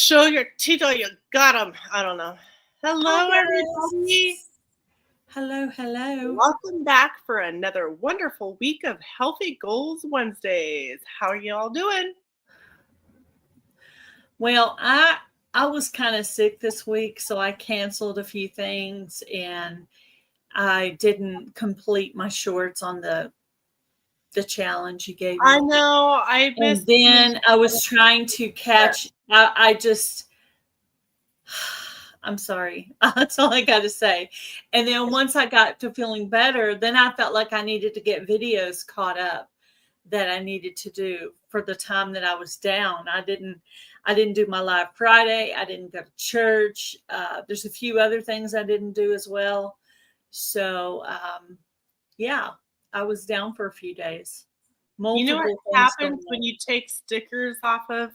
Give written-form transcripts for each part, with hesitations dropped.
Show your teeth till you got them. I don't know. Hello, Hi, everybody. guys. Hello. Welcome back for another wonderful week of Healthy Goals Wednesdays. How are you all doing? Well, I was kind of sick this week, so I canceled a few things, and I didn't complete my shorts on the challenge you gave me. I know. I missed. And then I was trying to catch. I'm sorry. That's all I got to say. And then once I got to feeling better, then I felt like I needed to get videos caught up that I needed to do for the time that I was down. I didn't do my live Friday. I didn't go to church. There's a few other things I didn't do as well. So, yeah, I was down for a few days. You know what happens when you take stickers off of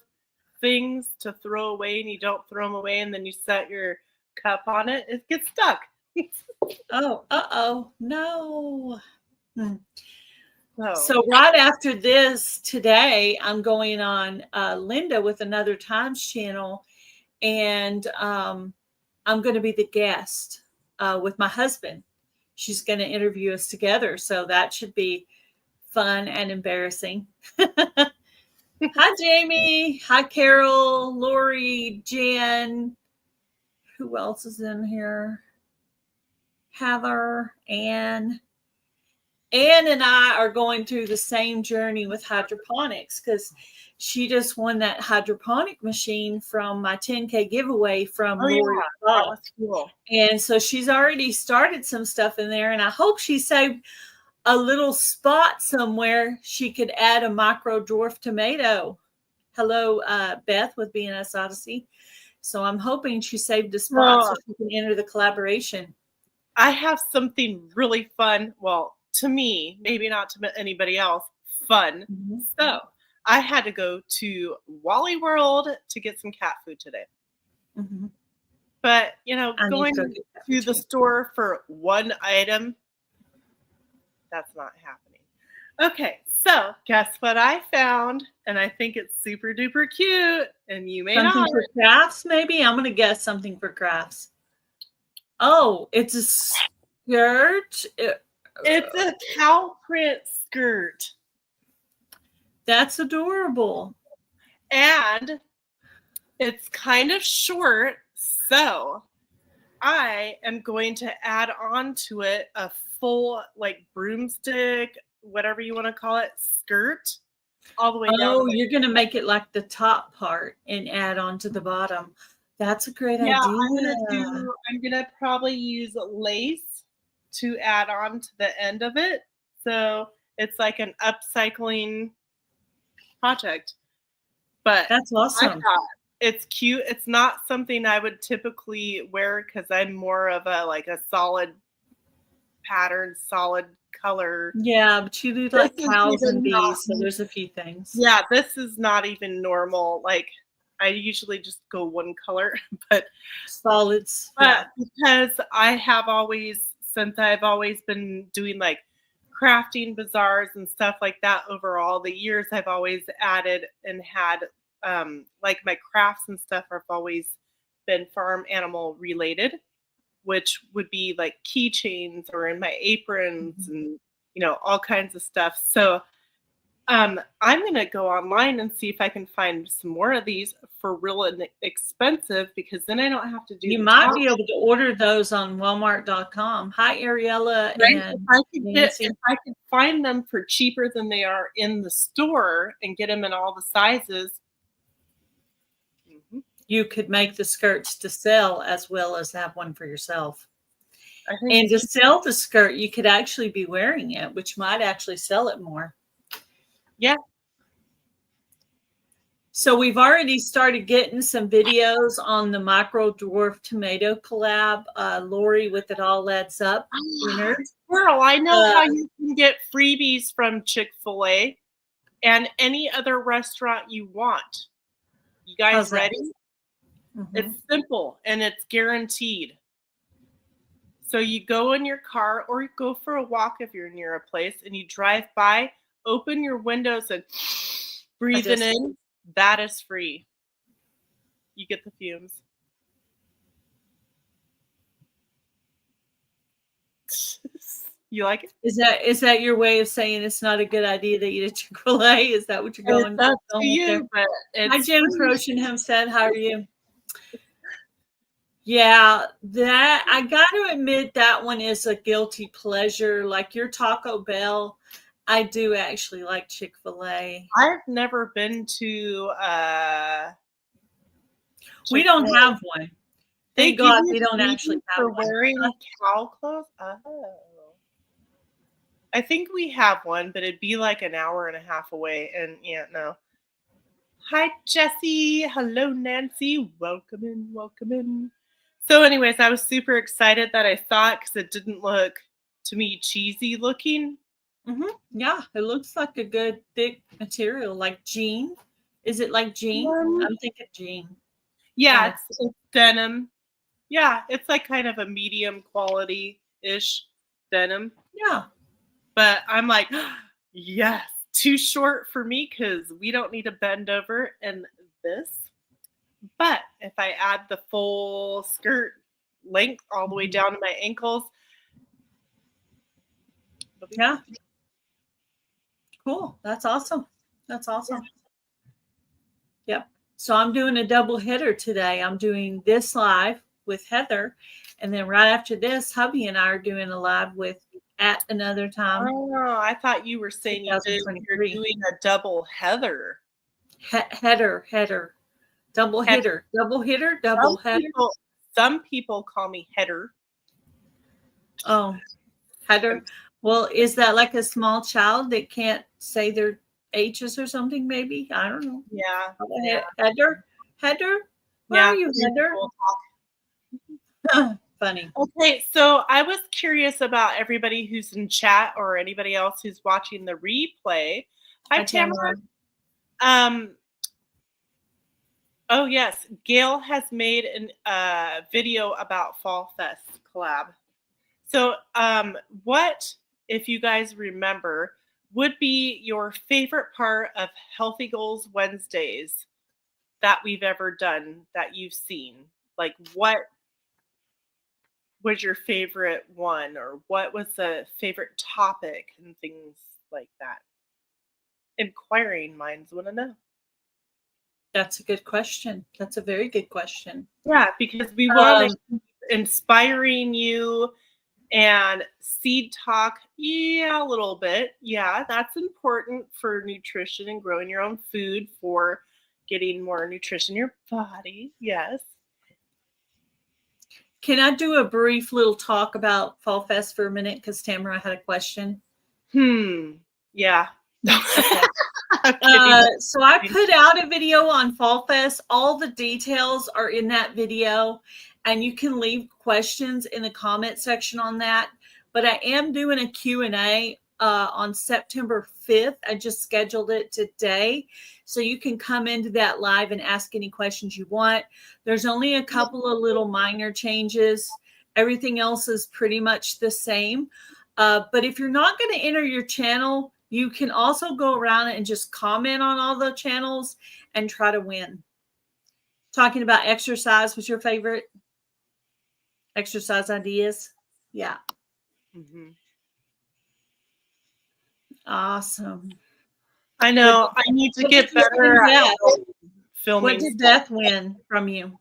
things to throw away and you don't throw them away and then you set your cup on it? It gets stuck. No. So right after this today, I'm going on Linda with Another Times channel, and I'm going to be the guest with my husband. She's going to interview us together, so that should be fun and embarrassing. Hi, Jamie. Hi, Carol, Lori, Jen. Who else is in here? Heather, Anne. Anne and I are going through the same journey with hydroponics because she just won that hydroponic machine from my 10K giveaway from Lori. Yeah. That's cool. And so she's already started some stuff in there, and I hope she saved a little spot somewhere she could add a micro dwarf tomato. Hello, Beth with BNS Odyssey. So I'm hoping she saved a spot so she can enter the collaboration. I have something really fun. Well, to me, maybe not to anybody else, fun. Mm-hmm. So I had to go to Wally World to get some cat food today. Mm-hmm. But, going to the store for one item, that's not happening. Okay, so guess what I found? And I think it's super duper cute. And you may something not. For crafts, maybe? I'm going to guess something for crafts. Oh, it's a skirt. It's a cow print skirt. That's adorable. And it's kind of short, so I am going to add on to it a full, broomstick, whatever you want to call it, skirt, all the way down. Oh, you're going to make it like the top part and add on to the bottom. That's a great idea. I'm gonna probably use lace to add on to the end of it, so it's like an upcycling project. But that's awesome. It's cute. It's not something I would typically wear because I'm more of a solid pattern, solid color. Yeah, but you do like cows and bees, so there's a few things. Yeah, this is not even normal. I usually just go one color, but solids. But because since I've always been doing crafting bazaars and stuff like that over all the years, I've always added and had my crafts and stuff have always been farm animal related, which would be keychains or in my aprons and all kinds of stuff. So I'm going to go online and see if I can find some more of these for real expensive, because then I don't have to do. You might be able to order those on Walmart.com. Hi, Ariella. Right? And if I could find them for cheaper than they are in the store and get them in all the sizes. Mm-hmm. You could make the skirts to sell as well as have one for yourself. And to sell the skirt, you could actually be wearing it, which might actually sell it more. Yeah. So we've already started getting some videos on the micro dwarf tomato collab. Lori with It All Adds Up. Girl, I know how you can get freebies from Chick-fil-A and any other restaurant you want. You guys ready? Mm-hmm. It's simple and it's guaranteed. So you go in your car or you go for a walk if you're near a place and you drive by, open your windows and breathe it in. That is free. You get the fumes. You like it? Is that your way of saying it's not a good idea to eat a Chick-fil-A? Is that what you're It's up to with you, there? but Hi, it's Jen free. Crochenham said, how are you? Yeah, that I got to admit that one is a guilty pleasure. Like your Taco Bell, I do actually like Chick-fil-A. I've never been to We don't Chick-fil-A. have one. They Thank give God you we don't freebies actually have for one. wearing cow clothes. Oh, I think we have one, but it'd be like an hour and a half away. And yeah, no. Hi, Jesse. Hello, Nancy. Welcome in. Welcome in. So, anyways, I was super excited that I saw it because it didn't look to me cheesy looking. Yeah, it looks like a good thick material, like jean. Is it like jean? I'm thinking jean. Yeah, it's denim. Yeah, it's like kind of a medium quality ish denim. Yeah. But I'm like, yes, too short for me because we don't need to bend over in this. But if I add the full skirt length all the way down to my ankles, Yeah. Cool. That's awesome. That's awesome. Yep. So I'm doing a double header today. I'm doing this live with Heather. And then right after this, hubby and I are doing a live with at another time. Oh, I thought you were saying you're 2023. doing a double heather. Header. Double hitter. Double hitter. Double header. Some people call me header. Oh, header. Well, is that like a small child that can't say their H's or something? Maybe I don't know. Yeah. Header. Where are you, Heather? Funny. Okay, so I was curious about everybody who's in chat or anybody else who's watching the replay. Hi, Tamara. Oh yes, Gail has made a video about Fall Fest collab. So, what, if you guys remember, would be your favorite part of Healthy Goals Wednesdays that we've ever done that you've seen? Like, what was your favorite one, or what was the favorite topic and things like that? Inquiring minds want to know. That's a good question. That's a very good question. Yeah, because we want to keep inspiring you and seed talk. Yeah, a little bit. Yeah, that's important for nutrition and growing your own food for getting more nutrition in your body. Yes. Can I do a brief little talk about Fall Fest for a minute? Because Tamara had a question. Yeah. So I put out a video on Fall Fest. All the details are in that video, and you can leave questions in the comment section on that. But I am doing a Q&A on September 5th. I just scheduled it today. So you can come into that live and ask any questions you want. There's only a couple of little minor changes. Everything else is pretty much the same. But if you're not going to enter your channel, you can also go around and just comment on all the channels and try to win. Talking about exercise was your favorite? Exercise ideas? Yeah. Awesome. I know. I need to get better at filming. What did Beth win from you?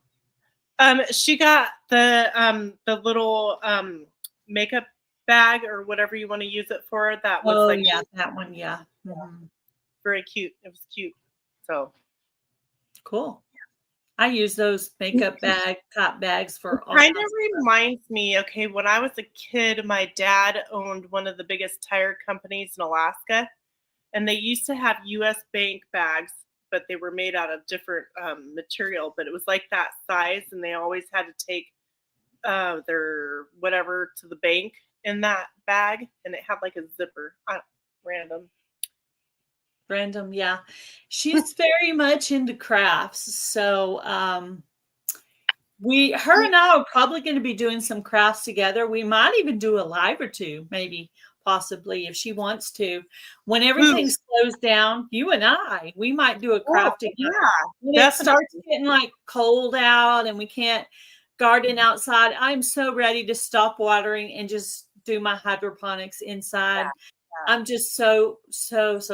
She got the little makeup bag or whatever you want to use it for. That was that one. Yeah. Very cute. It was cute. So cool. I use those makeup top bags for all. Kind of reminds me, okay, when I was a kid, my dad owned one of the biggest tire companies in Alaska, and they used to have US Bank bags, but they were made out of different material, but it was like that size, and they always had to take their whatever to the bank in that bag, and it had like a zipper. Random, yeah. She's very much into crafts. So her and I are probably going to be doing some crafts together. We might even do a live or two, maybe possibly if she wants to. When everything slows down, you and we might do a crafting. Yeah, when it starts getting like cold out and we can't garden outside, I'm so ready to stop watering and just do my hydroponics inside. I'm just so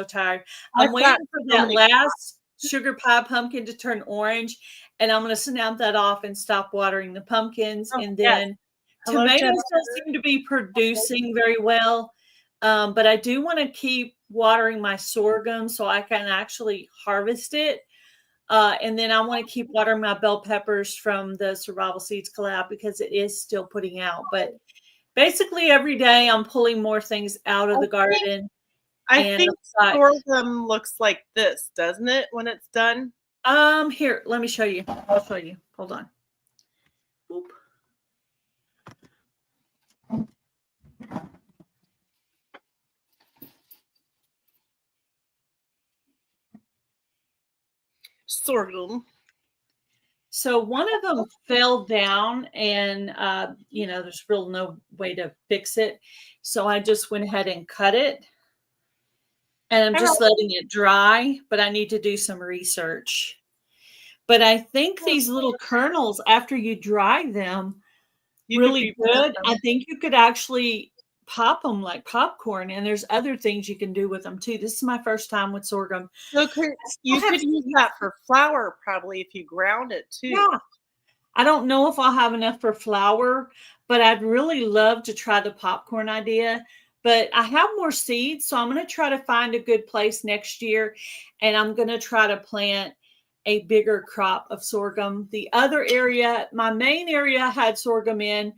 tired. I'm waiting for that last sugar pie pumpkin to turn orange, and I'm going to snap that off and stop watering the pumpkins. And then tomatoes don't seem to be producing very well, but I do want to keep watering my sorghum so I can actually harvest it. And then I want to keep watering my bell peppers from the Survival Seeds collab because it is still putting out. But basically every day I'm pulling more things out of the garden. I think sorghum looks like this, doesn't it, when it's done? Here, let me show you. I'll show you. Hold on. Oop. Sorghum. So one of them fell down and, there's really no way to fix it. So I just went ahead and cut it. And I'm just letting it dry, but I need to do some research. But I think these little kernels, after you dry them, really good. I think you could actually pop them like popcorn, and there's other things you can do with them too. This is my first time with sorghum. So you could use that for flour probably if you ground it too. Yeah. I don't know if I'll have enough for flour, but I'd really love to try the popcorn idea. But I have more seeds, so I'm going to try to find a good place next year, and I'm going to try to plant a bigger crop of sorghum. The other area, my main area had sorghum in.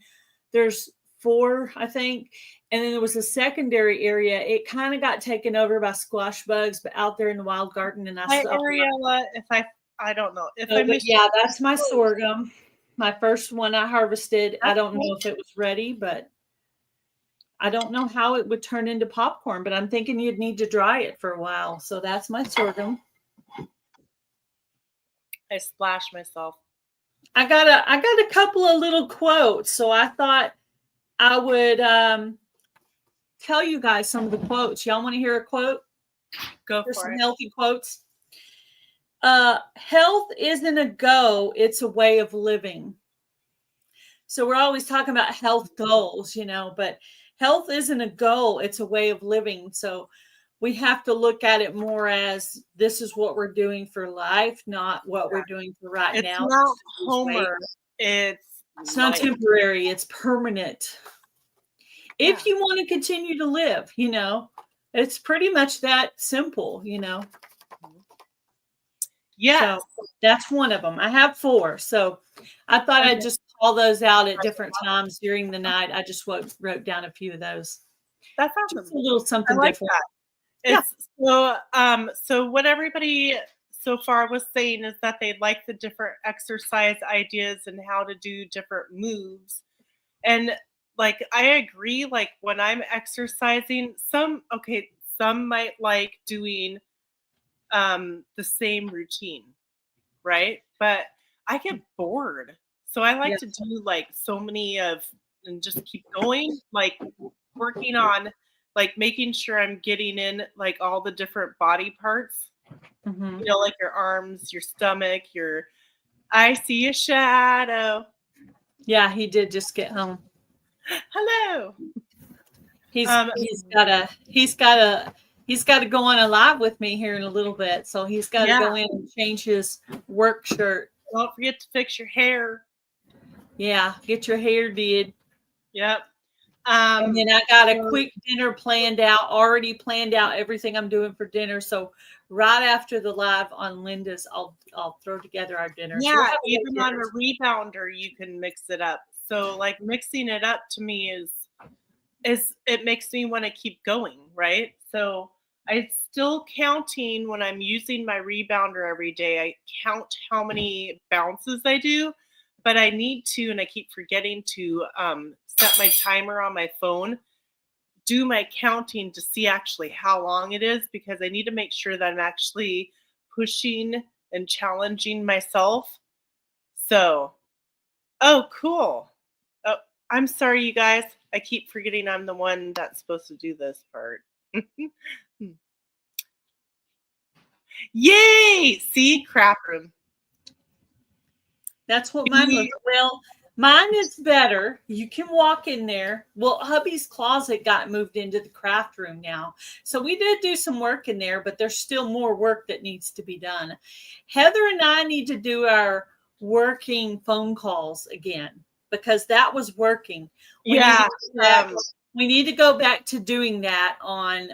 There's 4, I think. And then there was a secondary area. It kind of got taken over by squash bugs, but out there in the wild garden. And I don't know. That's my sorghum. My first one I harvested. I don't know if it was ready, but I don't know how it would turn into popcorn, but I'm thinking you'd need to dry it for a while. So that's my sorghum. I splashed myself. I got a couple of little quotes, so I thought I would tell you guys some of the quotes. Y'all want to hear a quote? Go for some it. Healthy quotes. Health isn't a go, it's a way of living. So we're always talking about health goals, but health isn't a goal, it's a way of living. So we have to look at it more as this is what we're doing for life, not what we're doing for now. It's not Homer. It's not temporary. It's permanent. If you want to continue to live, it's pretty much that simple, Yeah. So that's one of them. I have 4. So I thought I'd just call those out at different times during the night. I just wrote down a few of those. That's awesome. Just a little something different. So what everybody so far was saying is that they like the different exercise ideas and how to do different moves. And I agree, when I'm exercising, some might like doing the same routine, right? But I get bored. So I like to do so many and just keep going, working on making sure I'm getting in all the different body parts, like your arms, your stomach, I see a shadow. Yeah, he did just get home. Hello. He's got to go on a live with me here in a little bit. So he's got to go in and change his work shirt. Don't forget to fix your hair. Yeah, get your hair did. Yep. And then I got a quick dinner already planned out everything I'm doing for dinner. So right after the live on Linda's, I'll throw together our dinner. Yeah, so even on a rebounder, you can mix it up. So mixing it up to me is it makes me want to keep going, right? So I'm still counting when I'm using my rebounder every day. I count how many bounces I do, but I need to, and I keep forgetting to set my timer on my phone, do my counting to see actually how long it is, because I need to make sure that I'm actually pushing and challenging myself. So, oh, cool. Oh, I'm sorry, you guys. I keep forgetting I'm the one that's supposed to do this part. Yay! See, craft room. That's what mine looks. Well, mine is better. You can walk in there. Well, hubby's closet got moved into the craft room now. So we did do some work in there, but there's still more work that needs to be done. Heather and I need to do our working phone calls again because that was working. Yeah. We need to go back to doing that on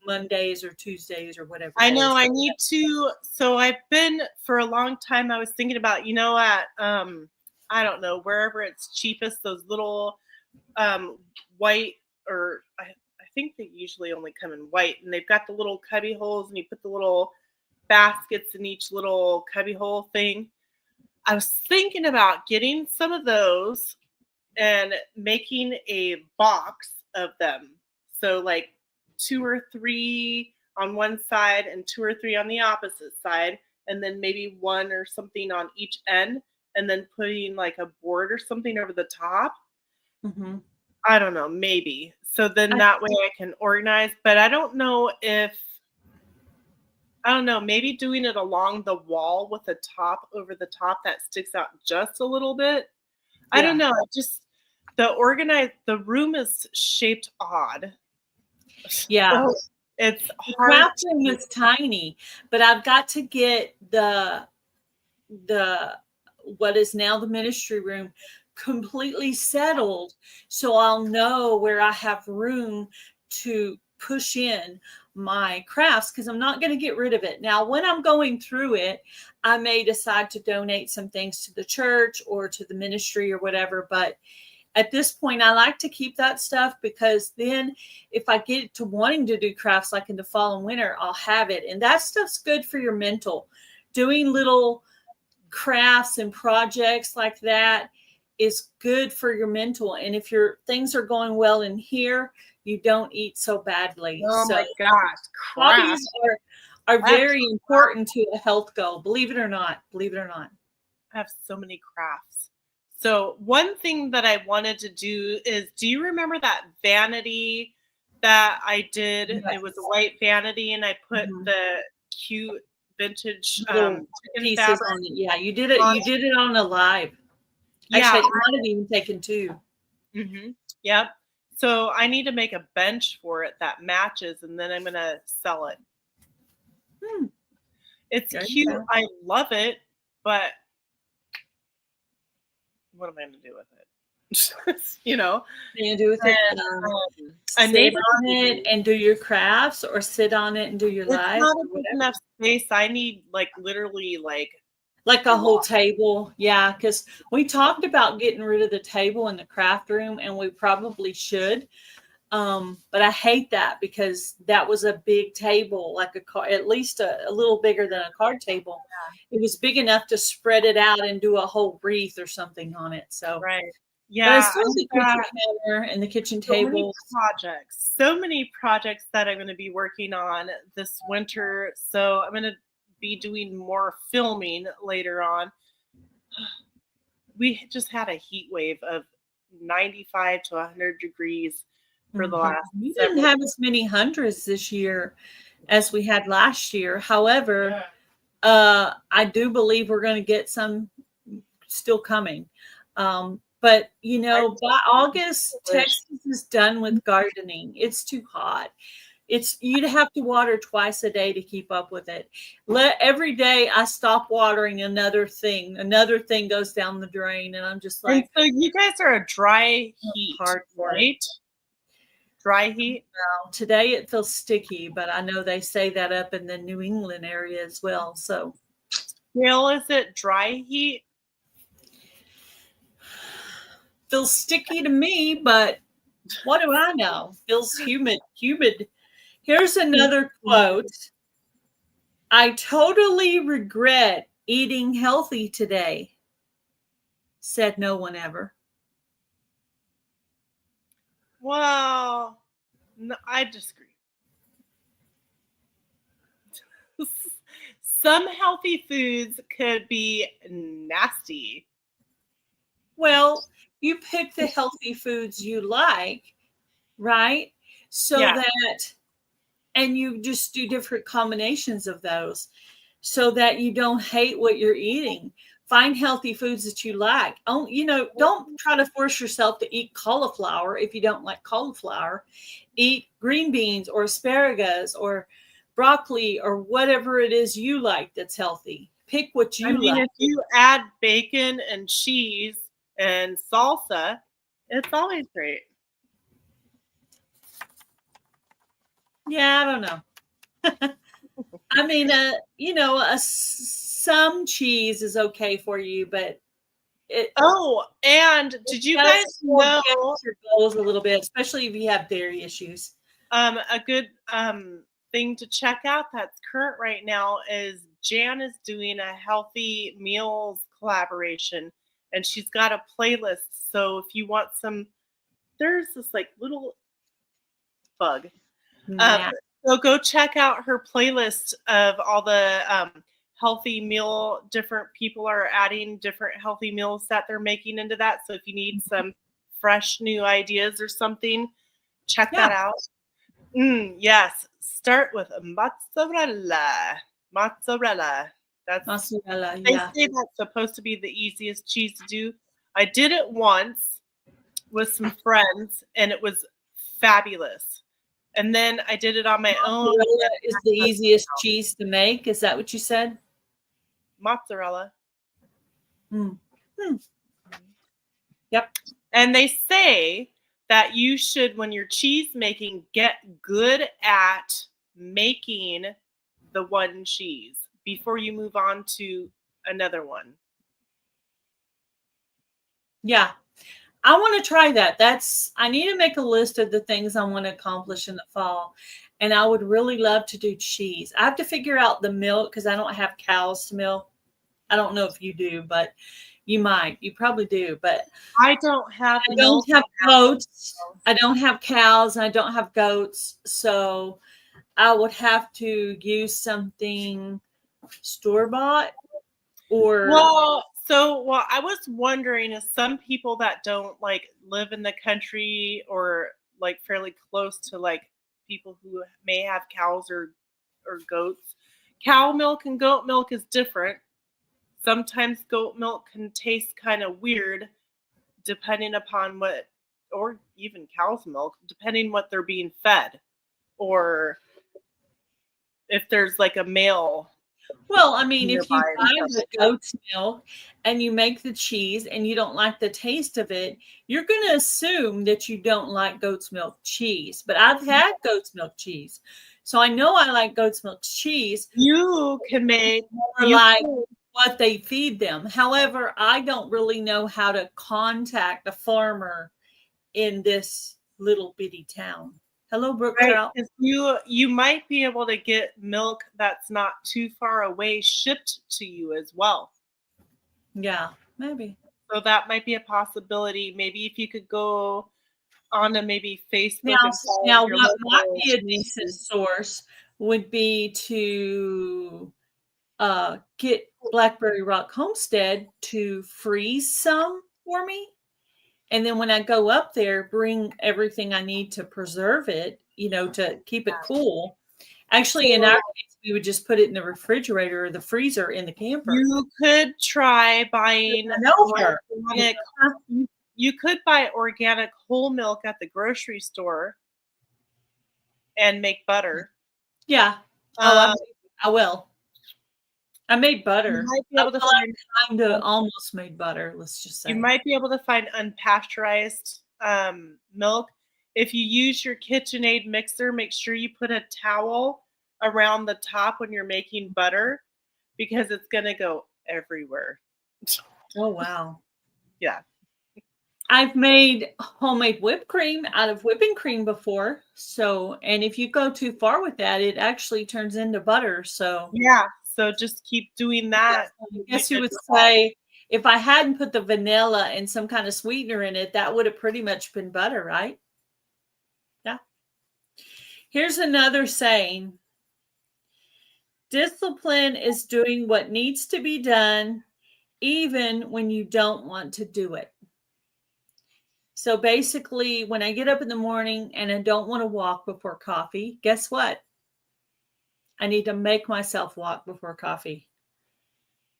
Mondays or Tuesdays or whatever. I know I need to. So I've been for a long time. I was thinking about, at I don't know, wherever it's cheapest, those little white, or I think they usually only come in white, and they've got the little cubby holes, and you put the little baskets in each little cubby hole thing. I was thinking about getting some of those and making a box of them. So like 2 or 3 on one side and 2 or 3 on the opposite side, and then maybe 1 or something on each end, and then putting like a board or something over the top. Mm-hmm. I don't know, maybe. So then that way I can organize, but I don't know, maybe doing it along the wall with a top over the top that sticks out just a little bit. I don't know. The room is shaped odd. Yeah. So it's hard. The craft room is tiny, but I've got to get the what is now the ministry room completely settled so I'll know where I have room to push in my crafts, because I'm not going to get rid of it. Now, when I'm going through it, I may decide to donate some things to the church or to the ministry or whatever, but at this point, I like to keep that stuff because then if I get to wanting to do crafts like in the fall and winter, I'll have it. And that stuff's good for your mental. Doing little crafts and projects like that is good for your mental. And if your things are going well in here, you don't eat so badly. Oh so my gosh. Hobbies are very important to a health goal. Believe it or not. Believe it or not. I have so many crafts. So one thing that I wanted to do is, do you remember that vanity that I did? Yes. It was a white vanity, and I put the cute vintage pieces on it. Yeah, you did it. You did it on a live. Yeah, actually, I might have even taken 2. Mm-hmm. Yep. So I need to make a bench for it that matches, and then I'm gonna sell it. It's cute. I love it, but what am I going to do with it? You're going to do with it? Sit on it and do your crafts, or sit on it and do your live? It's not enough space. I need literally like a whole table. Yeah, because we talked about getting rid of the table in the craft room, and we probably should. But I hate that because that was a big table, like at least a little bigger than a card table. Yeah. It was big enough to spread it out and do a whole wreath or something on it. So right, yeah. But I still the kitchen counter and the kitchen table. So many projects that I'm going to be working on this winter. So I'm going to be doing more filming later on. We just had a heat wave of 95 to 100 degrees. For the last we didn't have as many hundreds this year as we had last year. However, I do believe we're going to get some still coming. But by August, Texas is done with gardening. It's too hot. You'd have to water twice a day to keep up with it. Every day I stop watering, another thing goes down the drain, and I'm just like. And so you guys are a dry heat, right? Dry heat? No, today it feels sticky, but I know they say that up in the New England area as well. So, Gail, is it dry heat? Feels sticky to me, but what do I know? Feels humid. Here's another quote. I totally regret eating healthy today, said no one ever. Well, no, I disagree. Some healthy foods could be nasty. Well, you pick the healthy foods you like, right? So Yeah. that, and you just do different combinations of those so that you don't hate what you're eating. Find healthy foods that you like. Oh, don't try to force yourself to eat cauliflower if you don't like cauliflower. Eat green beans or asparagus or broccoli or whatever it is you like that's healthy. Pick what I you mean, like. if you add bacon and cheese and salsa, it's always great. Yeah, I don't know. I mean, some cheese is okay for you, but it Oh, and did you does guys go know against your goals a little bit, especially if you have dairy issues. a good thing to check out that's current right now is Jan is doing a healthy meals collaboration, and she's got a playlist. So if you want some, there's this like little bug. Um, Yeah. so go check out her playlist of all the healthy meal. Different people are adding different healthy meals that they're making into that. So if you need some fresh new ideas or something, check Yeah. that out. Yes, start with mozzarella. Mozzarella. Mozzarella. They Yeah. say that's supposed to be the easiest cheese to do. I did it once with some friends, and it was fabulous. And then I did it on my own. Mozzarella is the easiest cheese to make. Is that what you said? Mozzarella. Hmm. Yep. And they say that you should, when you're cheese making, get good at making the one cheese before you move on to another one. Yeah. I want to try that. I need to make a list of the things I want to accomplish in the fall. And I would really love to do cheese. I have to figure out the milk because I don't have cows to milk. I don't know if you do, but you might. You probably do. But I don't have I milk. don't have goats. I don't have cows and I don't have goats. So I would have to use something store bought or Well, I was wondering is some people that don't like live in the country or like fairly close to like people who may have cows or goats. Cow milk and goat milk is different. Sometimes goat milk can taste kind of weird depending upon what, or even cow's milk, depending what they're being fed, or if there's like a male well, I mean, if you nearby and buy stuff the like that. goat's milk and you make the cheese and you don't like the taste of it, you're going to assume that you don't like goat's milk cheese. But I've had goat's milk cheese. So I know I like goat's milk cheese You can make more you like can, what they feed them. However, I don't really know how to contact a farmer in this little bitty town. Hello, Brook right, Trout. 'cause you might be able to get milk that's not too far away shipped to you as well. Yeah, maybe. So that might be a possibility. Maybe if you could go on to maybe Now, Facebook and follow now your what might local be a decent source would be to get Blackberry Rock Homestead to freeze some for me. And then when I go up there, bring everything I need to preserve it, to keep it cool. Actually, in our So case, we would just put it in the refrigerator or the freezer in the camper. you could try buying I know her. organic. You could buy organic whole milk at the grocery store and make butter. Yeah. Oh, Um, I will. I made you butter. might be I, able to well, find I kind of almost made butter. Let's just you say. might be able to find unpasteurized milk. If you use your KitchenAid mixer, make sure you put a towel around the top when you're making butter because it's going to go everywhere. Oh wow. Yeah. I've made homemade whipped cream out of whipping cream before. So, and if you go too far with that, it actually turns into butter. So, Yeah. So just keep doing that. I You'll be guess you good would with that. say if I hadn't put the vanilla and some kind of sweetener in it, that would have pretty much been butter, right? Yeah. Here's another saying: discipline is doing what needs to be done, even when you don't want to do it. So basically, when I get up in the morning and I don't want to walk before coffee, guess what? I need to make myself walk before coffee.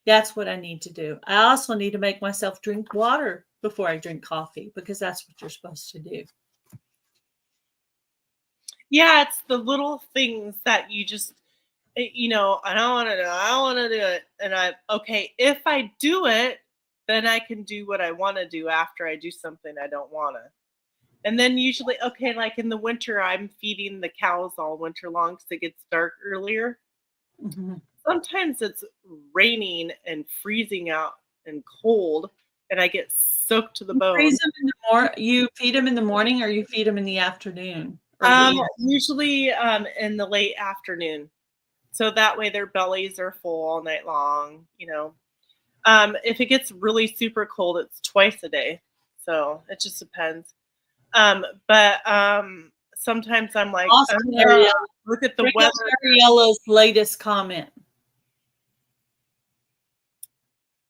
That's what I need to do. I also need to make myself drink water before I drink coffee, because that's what you're supposed to do. Yeah, it's the little things that you just, I don't want to do it. I don't want to do it. And okay, if I do it, then I can do what I want to do after I do something I don't want to. And then usually, okay, like in the winter, I'm feeding the cows all winter long because it gets dark earlier. Mm-hmm. Sometimes it's raining and freezing out and cold, and I get soaked to the bone. You feed them in the morning, or you feed them in the afternoon? Or Usually in the late afternoon. So that way their bellies are full all night long, If it gets really super cold, it's twice a day. So it just depends. But sometimes I'm like, look at the weather. Ariella's latest comment.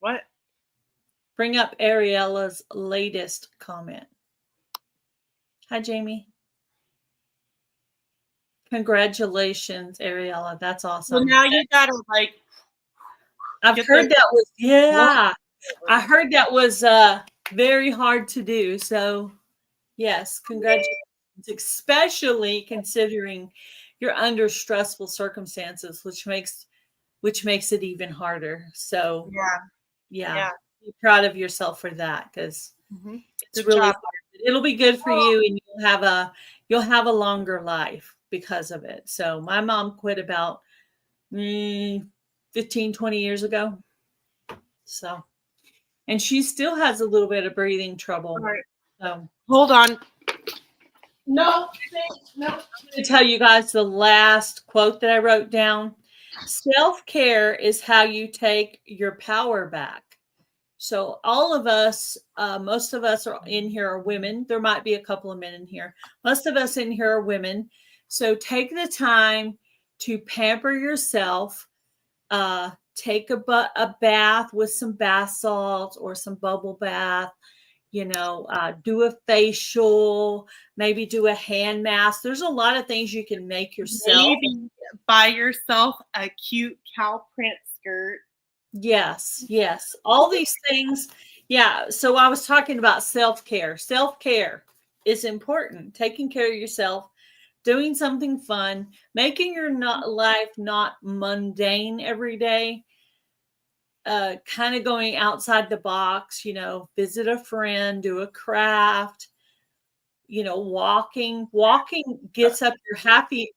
What? Bring up Ariella's latest comment. Hi, Jamie. Congratulations, Ariella. That's awesome. Well, now you gotta I've heard that was, yeah. I heard that was very hard to do. So yes, congratulations, especially considering you're under stressful circumstances, which makes it even harder. So yeah. Be proud of yourself for that, because it's really hard. It'll be good for you, and you'll have a longer life because of it. So my mom quit about 15, 20 years ago. So, and she still has a little bit of breathing trouble. All right. So hold on. No. I'm going to tell you guys the last quote that I wrote down. Self-care is how you take your power back. So all of us, most of us are in here are women. There might be a couple of men in here. Most of us in here are women. So take the time to pamper yourself. Take a bath with some bath salts or some bubble bath. Do a facial, maybe do a hand mask. There's a lot of things you can make yourself. Maybe buy yourself a cute cow print skirt. Yes. All these things. Yeah. So I was talking about self-care. Self-care is important. Taking care of yourself, doing something fun, making your life not mundane every day. Kind of going outside the box, visit a friend, do a craft, walking gets up your happy.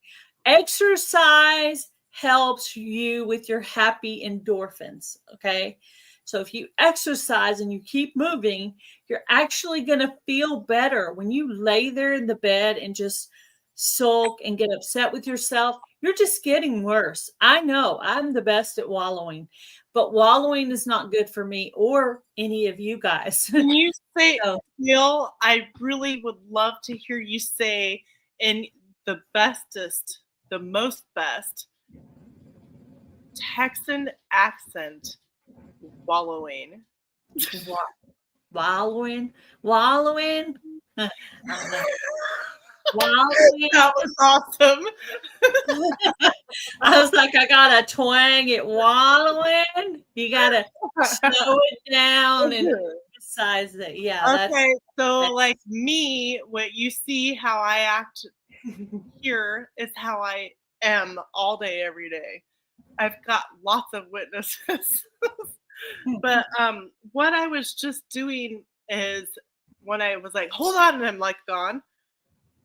Exercise helps you with your happy endorphins. Okay. So if you exercise and you keep moving, you're actually going to feel better. When you lay there in the bed and just sulk and get upset with yourself, you're just getting worse. I know I'm the best at wallowing, but wallowing is not good for me or any of you guys. Can you say, Neil, I really would love to hear you say in the bestest, the most best Texan accent, wallowing. Wallowing. That was awesome. I was like, I gotta twang it. Wallowing. You gotta slow it down and emphasize it. Yeah. Okay. So like me, what you see how I act here is how I am all day, every day. I've got lots of witnesses. But what I was just doing is when I was like, hold on, and I'm like gone,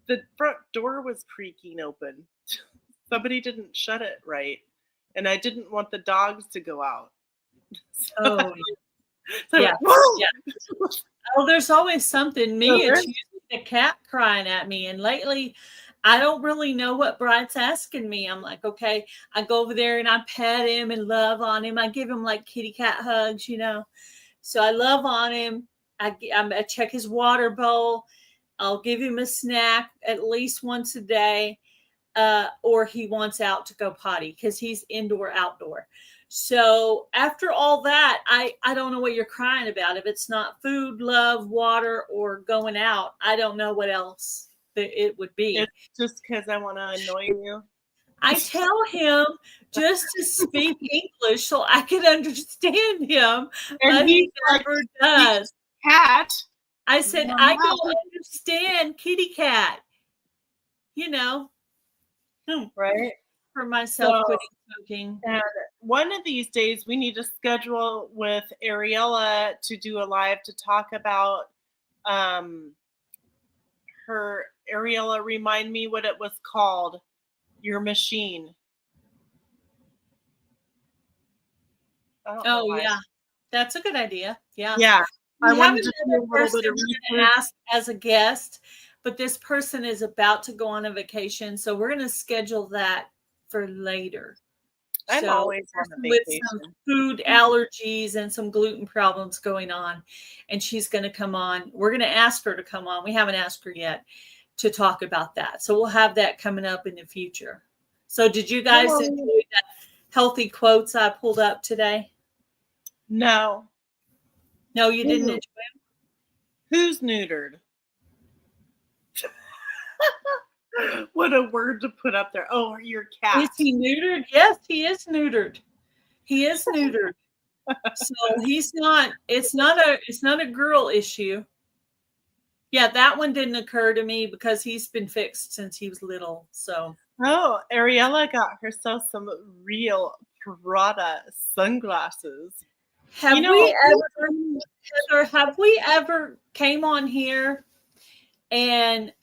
the front door was creaking open. Somebody didn't shut it right. And I didn't want the dogs to go out. Yeah. Oh, there's always something. It's usually the cat crying at me. And lately, I don't really know what Bright's asking me. I'm like, okay, I go over there and I pet him and love on him. I give him like kitty cat hugs, So I love on him. I check his water bowl. I'll give him a snack at least once a day. Or he wants out to go potty because he's indoor, outdoor. So after all that, I don't know what you're crying about. If it's not food, love, water, or going out, I don't know what else it would be. It's just because I want to annoy you. I tell him just to speak English so I can understand him, And but he's he like, never does. cat. I said, I don't understand kitty cat, you know, Right. for myself So, quitting smoking. and one of these days, we need to schedule with Ariella to do a live to talk about her. Ariella, remind me what it was called. Your machine. I don't know Oh, why. yeah. That's a good idea. Yeah. Yeah. We I have wanted to do another a little person bit of we're going to ask as a guest, but this person is about to go on a vacation, so we're going to schedule that for later. I'm So, always on a with some vacation. food allergies and some gluten problems going on, and she's going to come on. We're going to ask her to come on. We haven't asked her yet to talk about that. So we'll have that coming up in the future. So did you guys enjoy the healthy quotes I pulled up today? No. No, you didn't enjoy them? Who's neutered? What a word to put up there. Oh, your cat. Is he neutered? Yes, he is neutered. He is neutered. So he's not, it's not a girl issue. Yeah, that one didn't occur to me because he's been fixed since he was little. So Oh, Ariella got herself some real Prada sunglasses. have we ever came on here and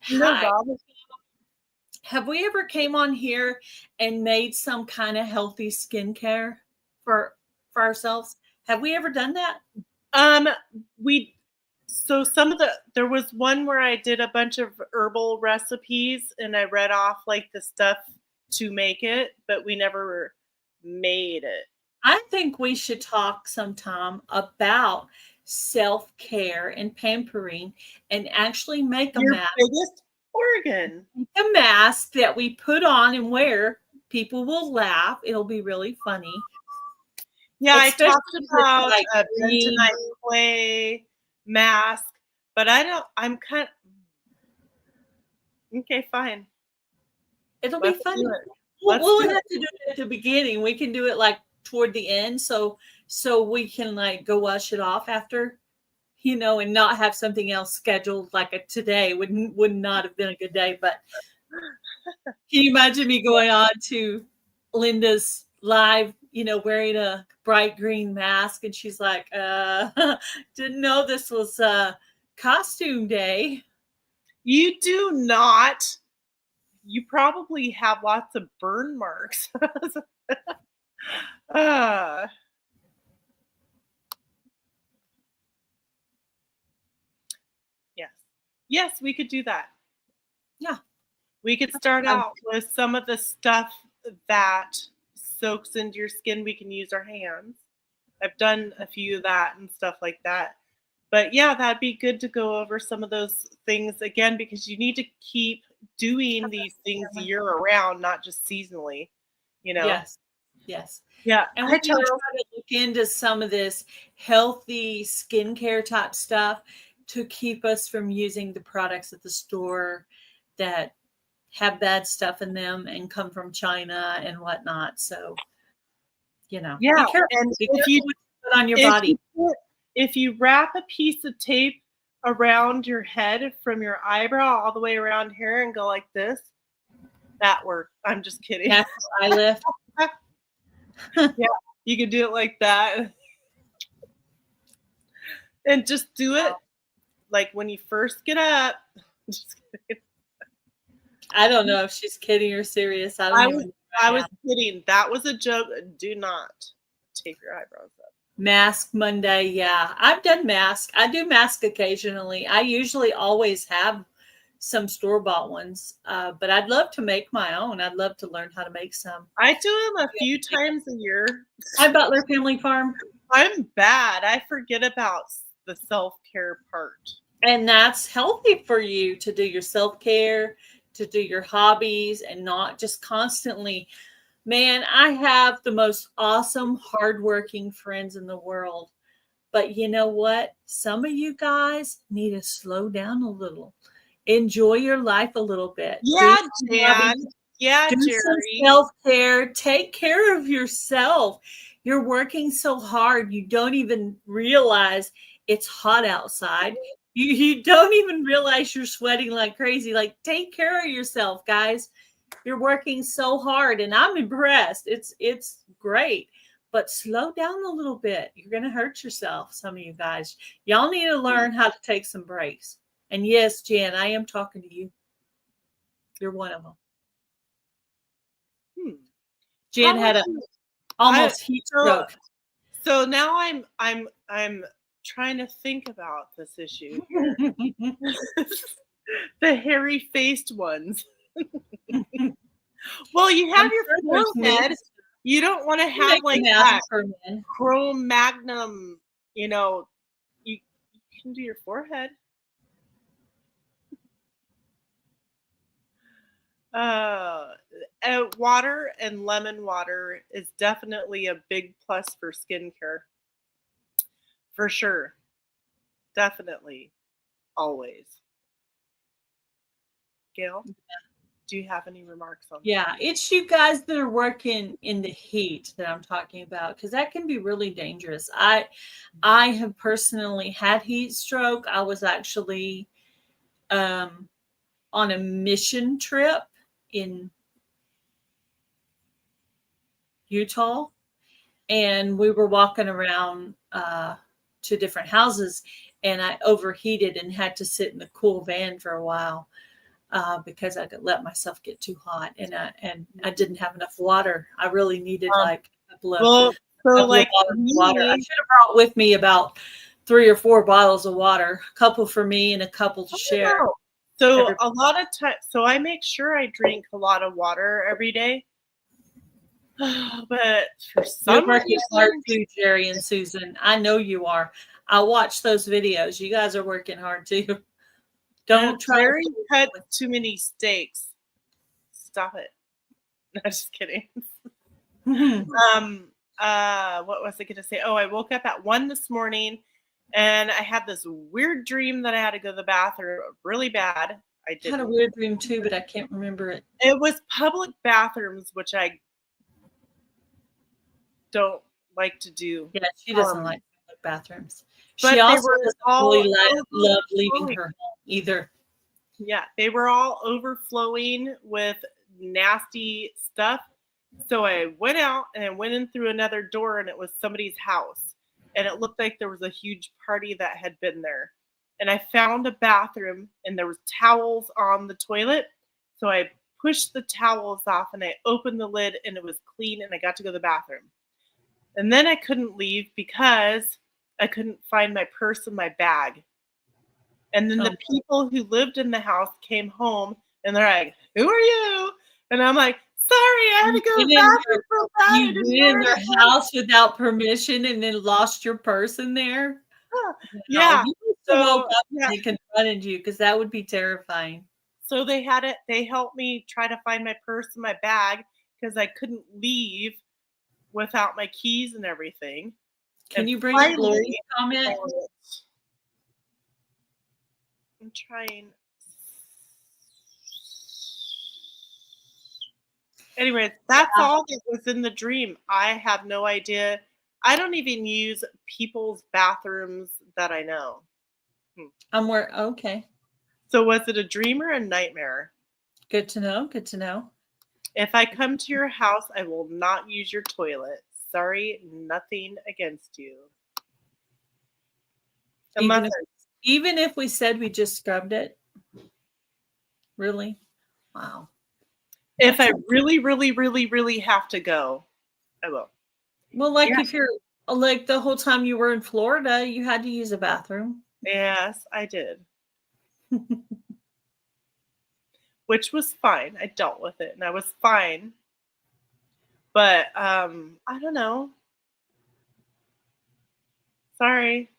have we ever came on here and made some kind of healthy skincare for ourselves? Have we ever done that? There was one where I did a bunch of herbal recipes and I read off like the stuff to make it, but we never made it. I think we should talk sometime about self-care and pampering and actually make a mask. Biggest organ. A mask that we put on and wear. People will laugh. It'll be really funny. Yeah, I talked about a bentonite clay mask, but I'm kind of okay, fine. It'll be funny. We'll have to do it at the beginning. We can do it like toward the end, so we can like go wash it off after, and not have something else scheduled like a today would not have been a good day. But can you imagine me going on to Linda's live, wearing a bright green mask, and she's like, didn't know this was costume day. You do not. You probably have lots of burn marks. Yes, we could do that. Yeah. We could start out with some of the stuff that soaks into your skin. We can use our hands. I've done a few of that and stuff like that. But yeah, that'd be good to go over some of those things again, because you need to keep doing these things year round, not just seasonally, Yes. Yeah. And we're going to try to look into some of this healthy skincare type stuff to keep us from using the products at the store that have bad stuff in them and come from China and whatnot. So, yeah. Be careful. And if you put on your body. If you wrap a piece of tape around your head from your eyebrow all the way around here and go like this, that works. I'm just kidding. That's eye lift. Yeah, you can do it like that. And just do it like when you first get up. Just kidding. I don't know if she's kidding or serious. I was kidding. That was a joke. Do not tape your eyebrows up. Mask Monday. Yeah, I've done mask. I do mask occasionally. I usually always have some store-bought ones, but I'd love to make my own. I'd love to learn how to make some. I do them a few times a year. Hi, Butler Family Farm. I'm bad. I forget about the self-care part. And that's healthy for you to do your self-care, to do your hobbies, and not just constantly Man, I have the most awesome, hardworking friends in the world. But you know what? Some of you guys need to slow down a little. Enjoy your life a little bit. Do Yeah, some Jan. hobbies. Yeah, Do some Jerry. self-care. Take care of yourself. You're working so hard. You don't even realize it's hot outside. You don't even realize you're sweating like crazy. Like, take care of yourself, guys. You're working so hard, and I'm impressed. It's great. But slow down a little bit. You're going to hurt yourself, some of you guys. Y'all need to learn how to take some breaks. And yes, Jen, I am talking to you. You're one of them. Hmm. Jen How had would a you? almost heat So, stroke. so now I'm trying to think about this issue here. The hairy faced ones. Well, you have I'm your sure there's forehead. moves. You don't want to You have make a like mask that for men. Chrome Magnum. You can do your forehead. Uh, Water and lemon water is definitely a big plus for skincare, for sure. Definitely, always. Gail, do you have any remarks on that? Yeah, it's you guys that are working in the heat that I'm talking about because that can be really dangerous. I have personally had heat stroke. I was actually um, on a mission trip in Utah, and we were walking around to different houses, and I overheated and had to sit in the cool van for a while because I could let myself get too hot, and I didn't have enough water. I really needed Um, like well, so couple of like bottles of water. I me, should have brought with me about 3 or 4 bottles of water, a couple for me and a couple to I don't share. know. So Every a lot of time, so I make sure I drink a lot of water every day. But for You're some working hard reason, too, Jerry and Susan. I know you are. I watch those videos. You guys are working hard too. Don't try to Jerry do cut too many steaks. Stop it. No, just kidding. it. What was I gonna say? Oh, I woke up at 1 this morning and I had this weird dream that I had to go to the bathroom really bad. I Had a didn't. weird dream too, but I can't remember it. It was public bathrooms, which I don't like to do. Yeah, she doesn't Um, like public bathrooms. She but they also were doesn't all really love leaving overflowing. her home either. Yeah, they were all overflowing with nasty stuff. So I went out and I went in through another door and it was somebody's house. And it looked like there was a huge party that had been there. And I found a bathroom and there was towels on the toilet. So I pushed the towels off and I opened the lid and it was clean and I got to go to the bathroom. And then I couldn't leave because I couldn't find my purse and my bag. And then Oh, the people who lived in the house came home and they're like, "Who are you?" And I'm like, "Sorry, I had to go to the bathroom so bad. I you didn't went know in where their to go." house without permission and then lost your purse in there? No, Yeah. you must have woke So up yeah. and they confronted you because that would be terrifying. So they had it. They helped me try to find my purse and my bag because I couldn't leave without my keys and everything. Can And you bring up Lori's finally, comment? I'm trying. Anyways, that's Yeah, all that was in the dream. I have no idea. I don't even use people's bathrooms that I know. okay. So was it a dream or a nightmare? Good to know. Good to know. If I come to your house, I will not use your toilet. Sorry, nothing against you. Even Unless if even if we said we just scrubbed it, really? Wow. if That's I really, really, really, really have to go, I will. well, like Yeah. if you're like the whole time you were in Florida, you had to use a bathroom. Yes, I did. Which was fine. I dealt with it and I was fine. But I don't know. Sorry.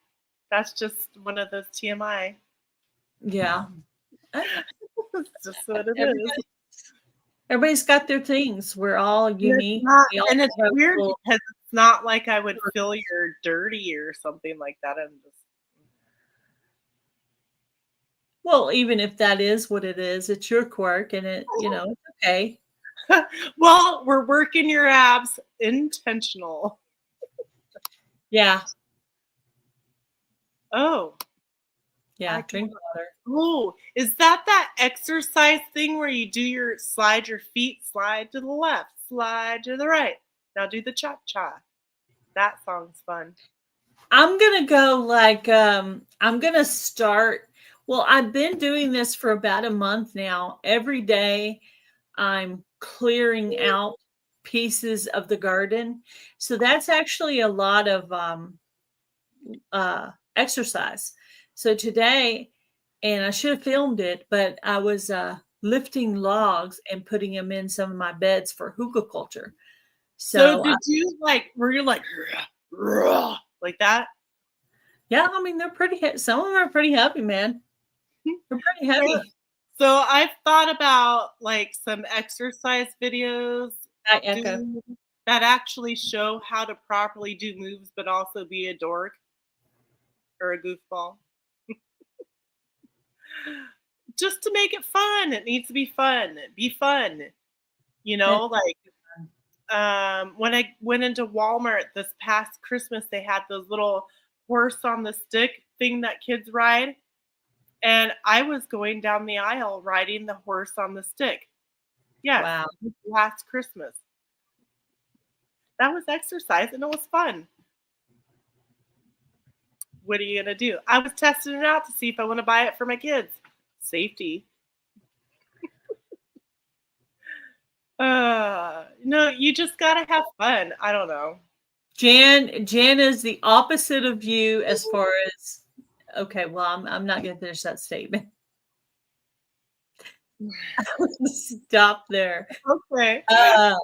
That's just one of those TMI. Yeah. It's just what it Everybody is. Everybody's got their things. We're all And it's unique. not, We all and it's have weird little because it's not like I would quirks. feel you're dirty or something like that. I'm just Well, even if that is what it is, it's your quirk and it's okay. well, we're working your abs intentional. Yeah. Oh, Yeah. I Drink got water. oh, is that exercise thing where you do your slide your feet, slide to the left, slide to the right. Now do the cha-cha. That song's fun. I'm gonna go like I'm gonna start. Well, I've been doing this for about a month now. Every day I'm clearing out pieces of the garden. So that's actually a lot of exercise. So today, and I should have filmed it, but I was lifting logs and putting them in some of my beds for hookah culture. So So did you were you like "Rah," like that? yeah, I mean they're pretty. Some of them are pretty heavy, man. They're pretty So heavy. so I've thought about like some exercise videos I echo. doing that actually show how to properly do moves, but also be a dork or a goofball. Just to make it fun. It needs to be fun. Be fun. You That- know, like when I went into Walmart this past Christmas, they had those little horse on the stick thing that kids ride. And I was going down the aisle riding the horse on the stick. Yes, Wow. last Christmas. That was exercise and it was fun. What are you going to do? I was testing it out to see if I want to buy it for my kids. Safety. No, you just got to have fun. I don't know. Jan is the opposite of you as far as okay, well, I'm not gonna finish that statement. Stop there. Okay. I'm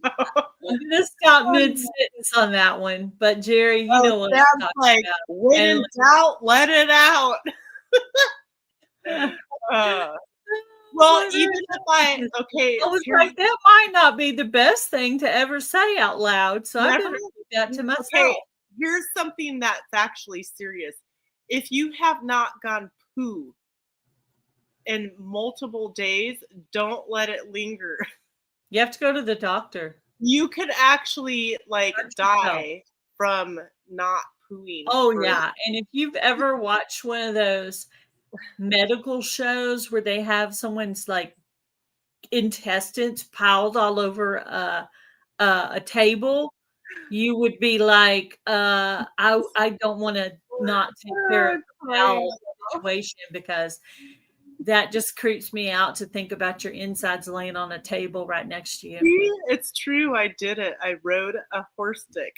gonna stop mid-sentence on that one, but Jerry, you Oh, know what I'm sounds talking like about. when And in doubt, let it out. Uh, well, whether even if I okay, I was here's like, that might not be the best thing to ever say out loud, so I never better keep that to okay, myself. here's something that's actually serious. If you have not gone poo in multiple days, don't let it linger. You have to go to the doctor. You could actually like Hurt yourself. die from not pooing Oh, for yeah, and if you've ever watched one of those medical shows where they have someone's, like, intestines piled all over a table, you would be like, I don't wanna not take care of the crying. bowel situation because that just creeps me out to think about your insides laying on a table right next to you. See, it's true. I did it. I rode a horse stick.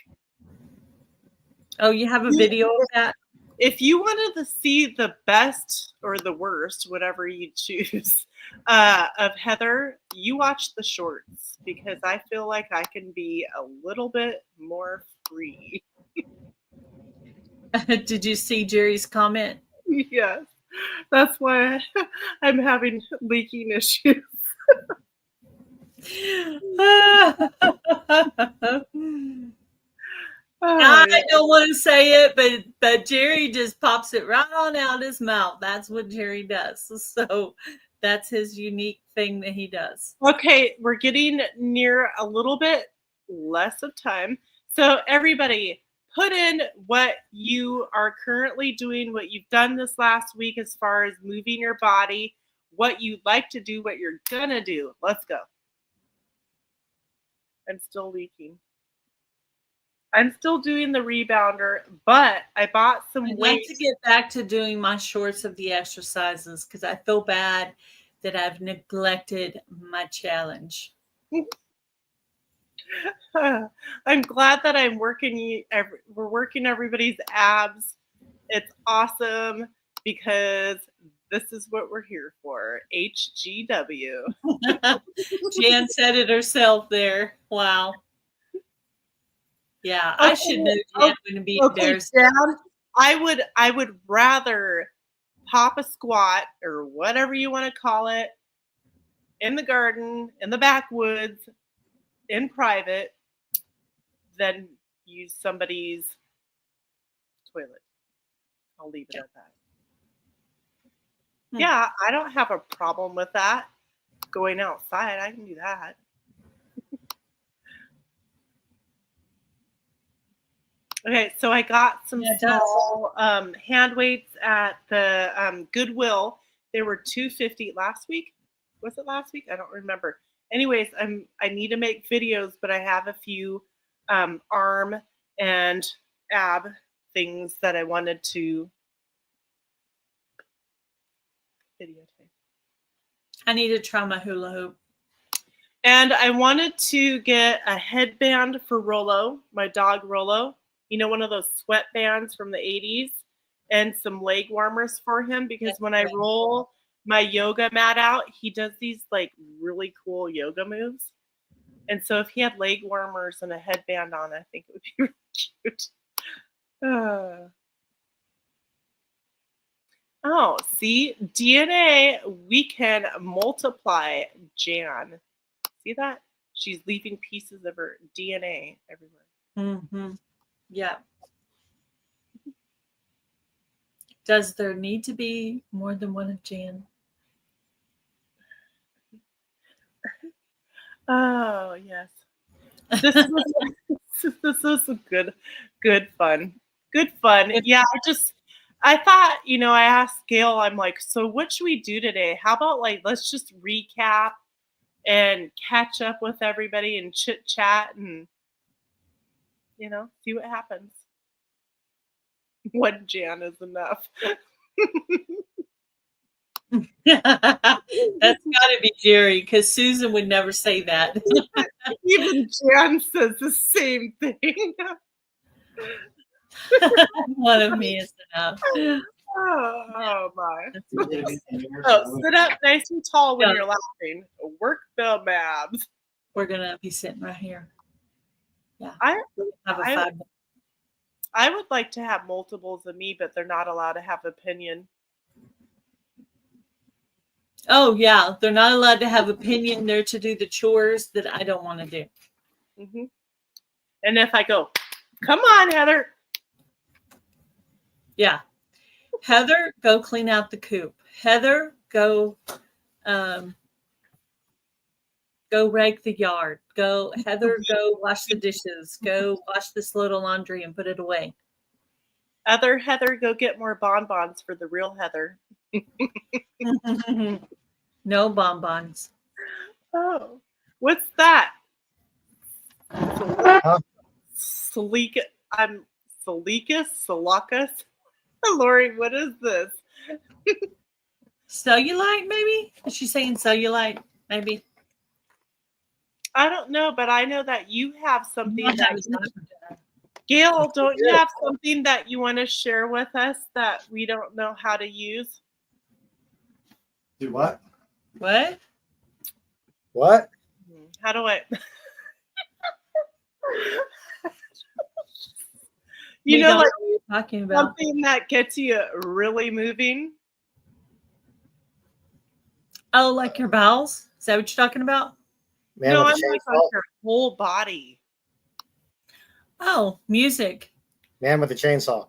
Oh, you have a video of that? If you wanted to see the best or the worst, whatever you choose, of Heather, you watch the shorts because I feel like I can be a little bit more free. Did you see Jerry's comment? Yes, that's why I'm having leaking issues. Oh, yeah. I don't want to say it, but Jerry just pops it right on out his mouth. That's what Jerry does. So that's his unique thing that he does. Okay, we're getting near a little bit less of time. So, everybody, put in what you are currently doing, what you've done this last week as far as moving your body, what you'd like to do, what you're going to do. Let's go. I'm still leaking. I'm still doing the rebounder, but I bought some I'd like weights. to get back to doing my shorts of the exercises because I feel bad that I've neglected my challenge. I'm glad that I'm working. We're working everybody's abs. It's awesome because this is what we're here for. HGW. Jan said it herself there. Wow. Yeah, I should know Jan wouldn't be embarrassed. Jan, I would rather pop a squat or whatever you want to call it in the garden, in the backwoods, in private, than use somebody's toilet. I'll leave it at that. Yeah, I don't have a problem with that. Going outside, I can do that. Okay, so I got some small hand weights at the Goodwill. They were $2.50 last week. Was it last week? I don't remember. Anyways, I need to make videos, but I have a few arm and ab things that I wanted to videotape. I need to try my hula hoop. And I wanted to get a headband for Rollo, my dog Rollo. You know, one of those sweatbands from the 80s, and some leg warmers for him, because when I roll my yoga mat out, he does these like really cool yoga moves. And so if he had leg warmers and a headband on, I think it would be really cute. Oh, see, DNA, we can multiply Jan. See that? She's leaving pieces of her DNA everywhere. Mm-hmm. Yeah. Does there need to be more than one of Jan? Oh, yes. This was a good fun. Good fun. Yeah, I thought, I asked Gail, I'm like, so what should we do today? How about let's just recap and catch up with everybody and chit chat and, see what happens. One Jan is enough. That's got to be Jerry, because Susan would never say that. Even Jan says the same thing. One of me is enough. Oh my. Oh, sit up nice and tall when you're laughing. Work the abs. We're going to be sitting right here. Yeah. I would like to have multiples of me, but they're not allowed to have opinion. Oh, yeah. They're not allowed to have opinion. They're to do the chores that I don't want to do. Mm-hmm. And if I go, come on, Heather. Yeah. Heather, go clean out the coop. Heather, go rake the yard. Heather, go wash the dishes. Go wash this load of laundry and put it away. Other Heather, go get more bonbons for the real Heather. No bonbons. Oh, what's that? Salakas? Lori, what is this? Cellulite, maybe? Is she saying cellulite? Maybe. I don't know, but I know that you have something. Gail, don't you have something that you want to share with us that we don't know how to use? Do what? What? What? How do I? What you're talking about. Something that gets you really moving. Oh, like your bowels? Is that what you're talking about? No, I'm like on your whole body. Oh, music. Man with a chainsaw.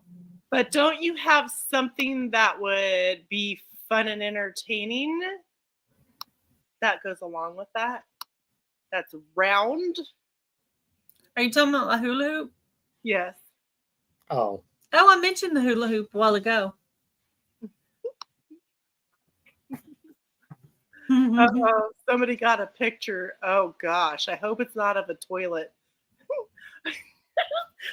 But don't you have something that would be fun and entertaining that goes along with that? That's round? Are you talking about a hula hoop? Yes. Oh. Oh, I mentioned the hula hoop a while ago. Uh-oh, somebody got a picture. Oh, gosh. I hope it's not of a toilet.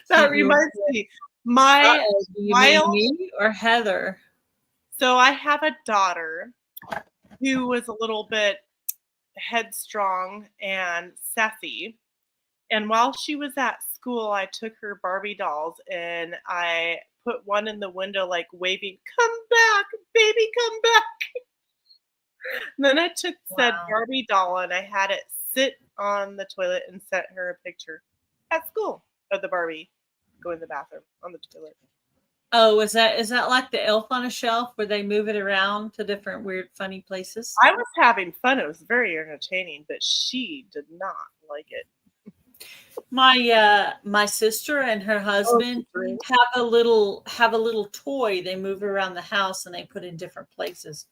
That reminds me. Me or Heather? So I have a daughter who was a little bit headstrong and sassy. And while she was at school, I took her Barbie dolls and I put one in the window, like waving, "Come back, baby, come back." And then I took said Barbie doll and I had it sit on the toilet and sent her a picture at school of the Barbie going to the bathroom on the toilet. Oh, is that like the elf on a shelf where they move it around to different weird, funny places? I was having fun. It was very entertaining, but she did not like it. My sister and her husband great. have a little toy they move around the house and they put in different places.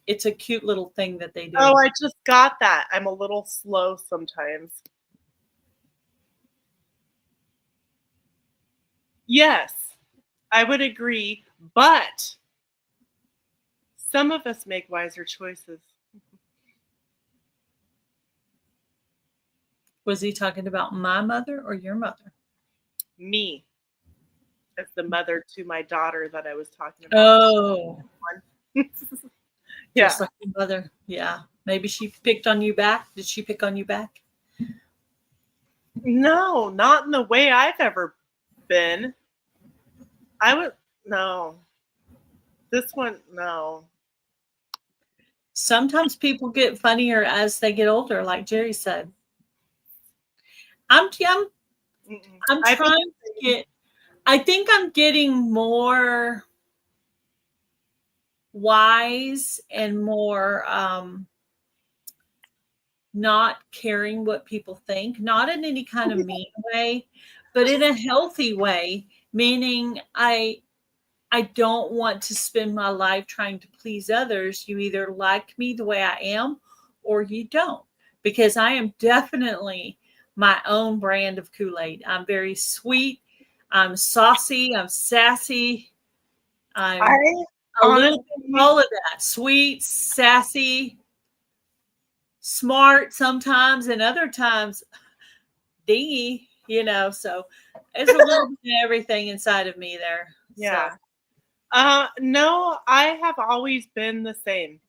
It's a cute little thing that they do. Oh, I just got that. I'm a little slow sometimes. Yes, I would agree, but some of us make wiser choices. Was he talking about my mother or your mother? Me, as the mother to my daughter that I was talking about. Oh, Yeah. just like your mother. Yeah. Maybe she picked on you back. Did she pick on you back? No, not in the way I've ever been. No. This one, no. Sometimes people get funnier as they get older, like Jerry said. I'm trying to get. I think I'm getting more wise and more not caring what people think, not in any kind of mean way, but in a healthy way, meaning I don't want to spend my life trying to please others. You either like me the way I am or you don't, because I am definitely my own brand of Kool-Aid. I'm very sweet. I'm saucy. I'm sassy. I'm a little bit of all of that. Sweet, sassy, smart sometimes, and other times dingy, so it's a little bit of everything inside of me there. Yeah. So. No, I have always been the same.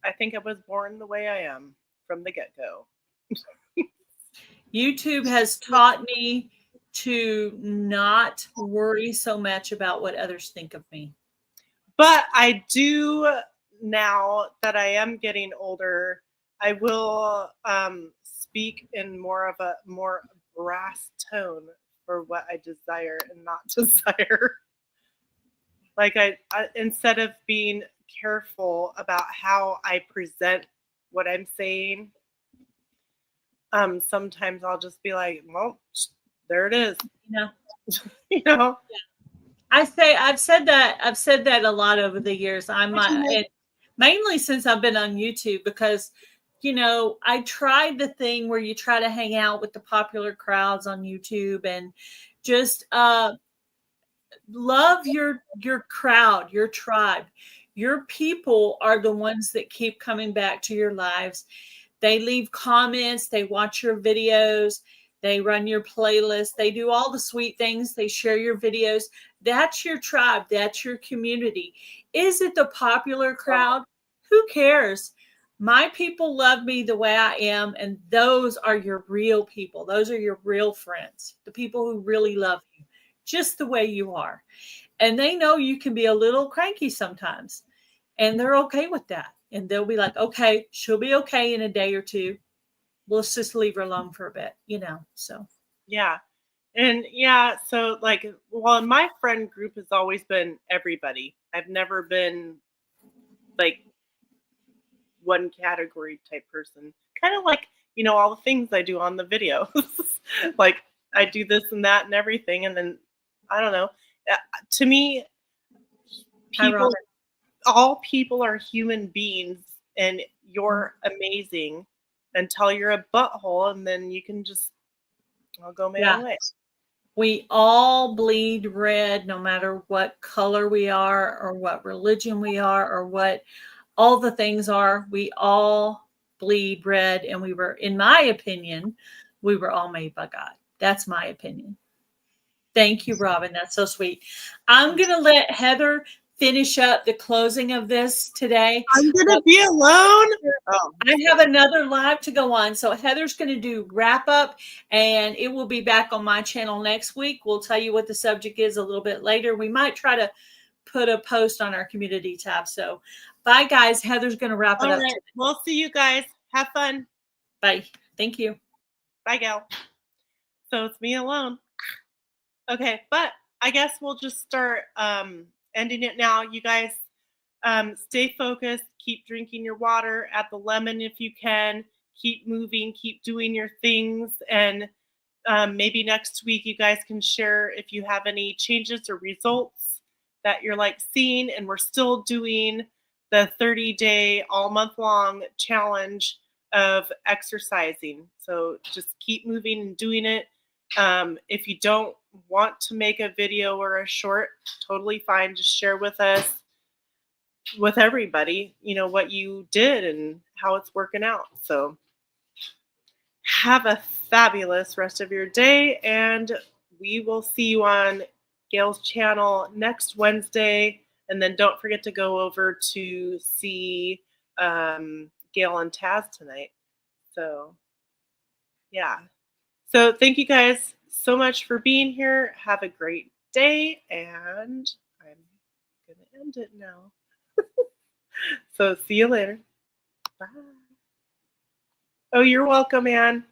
I think I was born the way I am from the get-go. YouTube has taught me to not worry so much about what others think of me. But I do, now that I am getting older, I will speak in more brass tone for what I desire and not desire. Like I instead of being careful about how I present what I'm saying, sometimes I'll just be like, well, there it is. You know. I've said that a lot over the years. Mainly since I've been on YouTube, because I tried the thing where you try to hang out with the popular crowds on YouTube and just love your crowd, your tribe. Your people are the ones that keep coming back to your lives. They leave comments, they watch your videos, they run your playlist, they do all the sweet things, they share your videos. That's your tribe, that's your community. Is it the popular crowd? Who cares? My people love me the way I am, and those are your real people. Those are your real friends, the people who really love you, just the way you are. And they know you can be a little cranky sometimes, and they're okay with that. And they'll be like, okay, she'll be okay in a day or two. Let's just leave her alone for a bit, so. Yeah. And so my friend group has always been everybody. I've never been like one category type person. Kind of like, all the things I do on the videos. Like I do this and that and everything. And then, I don't know. To me, all people are human beings, and you're amazing until you're a butthole, and then you can just, I'll go my own way. We all bleed red, no matter what color we are or what religion we are or what all the things are. We all bleed red, and in my opinion, we were all made by God. That's my opinion. Thank you, Robin. That's so sweet. I'm going to let Heather finish up the closing of this today. I'm going to be alone. I have another live to go on. So Heather's going to do wrap up, and it will be back on my channel next week. We'll tell you what the subject is a little bit later. We might try to put a post on our community tab. So bye, guys. Heather's going to wrap it up. Right. We'll see you guys. Have fun. Bye. Thank you. Bye, gal. So it's me alone. Okay, but I guess we'll just start ending it now. You guys stay focused. Keep drinking your water. Add the lemon if you can. Keep moving. Keep doing your things. And maybe next week you guys can share if you have any changes or results that you're like seeing. And we're still doing the 30-day all month long challenge of exercising. So just keep moving and doing it. If you don't want to make a video or a short, totally fine. Just share with us, with everybody, what you did and how it's working out. So have a fabulous rest of your day, and we will see you on Gail's channel next Wednesday. And then don't forget to go over to see Gail and Taz tonight. So, yeah. So thank you guys so much for being here. Have a great day, and I'm going to end it now. So see you later. Bye. Oh, you're welcome, Ann.